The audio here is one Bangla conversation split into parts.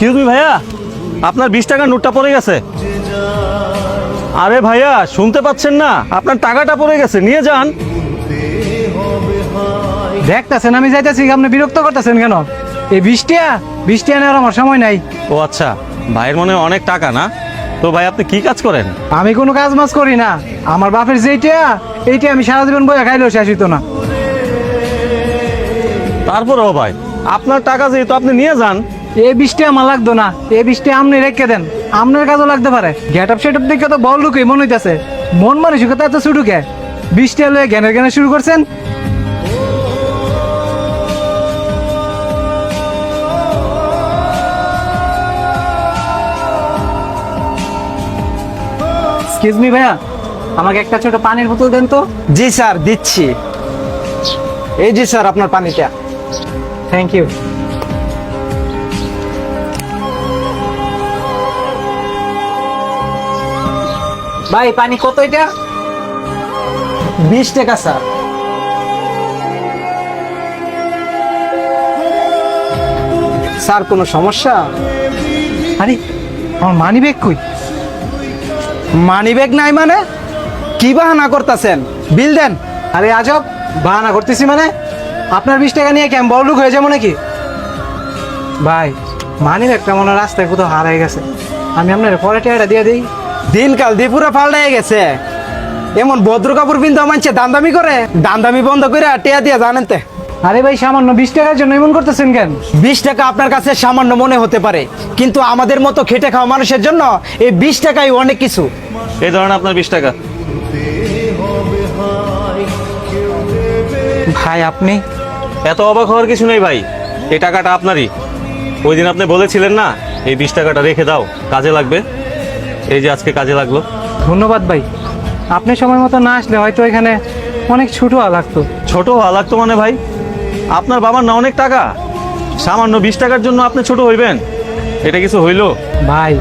এক্সকিউজ মি ভাইয়া, আপনার 20 টাকার নোটটা পড়ে গেছে। আরে ভাইয়া শুনতে পাচ্ছেন না? আপনার টাকাটা পড়ে গেছে, নিয়ে যান। দেখতেছেন আমি যাইতেছি, আপনি বিরক্ত করতেছেন কেন? এই 20 টাকা নেওয়ার আমার সময় নাই। ও আচ্ছা, ভাইয়ের মনে হয় অনেক টাকা না? তো ভাই আপনি কি কাজ করেন? আমি কোনো কাজ মাজ করি না। আমার বাপের যেইটা এইটা আমি সারা জীবন বইয়া খাইলেও শেষ হইতো না। তারপরেও ভাই আপনার টাকা যেহেতু, আপনি নিয়ে যান। এই 20 টাকা আমার লাগতো না, এই 20 টাকা আপনি রেখে দেন, আপনার কাজও লাগতে পারে। গেট আপ সেট আপ দেখে তো বল ঢুকে মনে হইতেছে, মন মানসিকতা এত ছোট কে? 20 টাকা লয়ে জ্ঞানের জ্ঞানে শুরু করছেন। এক্সকিউজ মি ভাইয়া, আমাকে একটা ছোট পানির বোতল দেন তো। জি স্যার, দিচ্ছি। এই জি স্যার আপনার পানিটা। Thank you. ভাই পানি কত এটা? 20 টাকা স্যার। স্যার কোনো সমস্যা? আরে আমার মানি ব্যাগ কই? মানি ব্যাগ নাই মানে? কি বাহানা করতেছেন? বিল দেন। আরে আজব বাহানা করতেছি মানে? আপনার 20 টাকা নিয়ে কেমন বড় লোক হয়ে যাবো নাকি? ভাই মানি ব্যাগটা মনে হয় রাস্তায় কোথাও হারাই গেছে, আমি আপনার পরে টাকাটা দিয়ে দিই। দিনকাল দিয়ে পুরো পাল্টাই গেছে। এমন ভদ্র কাপড় পিনতে মানছে দামদামি করে, দামদামি বন্ধ করে টেয়া দিয়ে জানেন তে। আরে ভাই সামান্য 20 টাকার জন্য এমন করতেছেন কেন? 20 টাকা আপনার কাছে সামান্য মনে হতে পারে, কিন্তু আমাদের মতো খেটে খাওয়া মানুষের জন্য এই 20 টাকাই অনেক কিছু। এই ধরেন আপনার 20 টাকা। ভাই আপনি এত অবাক হওয়ার কিছু নেই ভাই, এই টাকাটা আপনারই। ওই দিন আপনি বলেছিলেন না এই 20 টাকাটা রেখে দাও, কাজে লাগবে। এই যে আজকে কাজে লাগলো। ধন্যবাদ ভাই, আপনি সময় মতো না আসলে হয়তো এখানে অনেক ছোট লাগতো। ছোট হওয়া লাগতো মানে ভাই? আপনার বাবার না অনেক টাকা, সামান্য 20 টাকার জন্য আপনি ছোট হইবেন? এটা কিছু হইলো? ভাই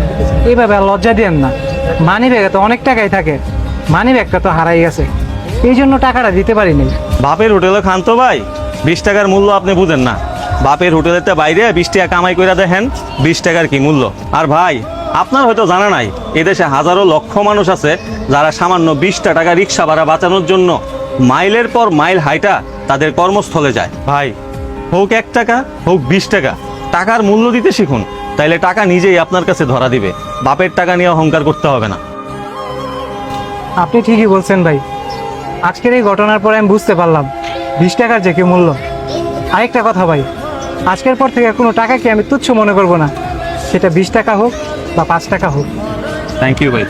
এইভাবে আর লজ্জা দেন না, মানি ব্যাগে তো অনেক টাকাই থাকে, মানি ব্যাগটা তো হারাই গেছে, এই জন্য টাকাটা দিতে পারিনি। বাপের হোটেলে খান তো ভাই, 20 টাকার মূল্য আপনি বুঝেন না। বাপের হোটেলেতে বাইরে 20 টাকা কামাই করে দেখেন 20 টাকার কি মূল্য। আর ভাই আপনার হয়তো জানা নাই, এদেশে হাজারো লক্ষ মানুষ আছে যারা সামান্য 20টা টাকা রিক্সা ভাড়া বাঁচানোর জন্য মাইলের পর মাইল হাইটা তাদের কর্মস্থলে যায়। ভাই হোক 1 টাকা হোক 20 টাকা, টাকার মূল্য দিতে শিখুন, তাইলে টাকা নিজেই আপনার কাছে ধরা দিবে। বাপের টাকা নিয়ে অহংকার করতে হবে না। আপনি ঠিকই বলছেন ভাই, আজকের এই ঘটনার পরে আমি বুঝতে পারলাম 20 টাকার যে কি মূল্য। আরেকটা কথা ভাই, আজকের পর থেকে কোনো টাকাকে আমি তুচ্ছ মনে করব না, সেটা 20 টাকা হোক বা 5 টাকা হোক। থ্যাংক ইউ ভাই।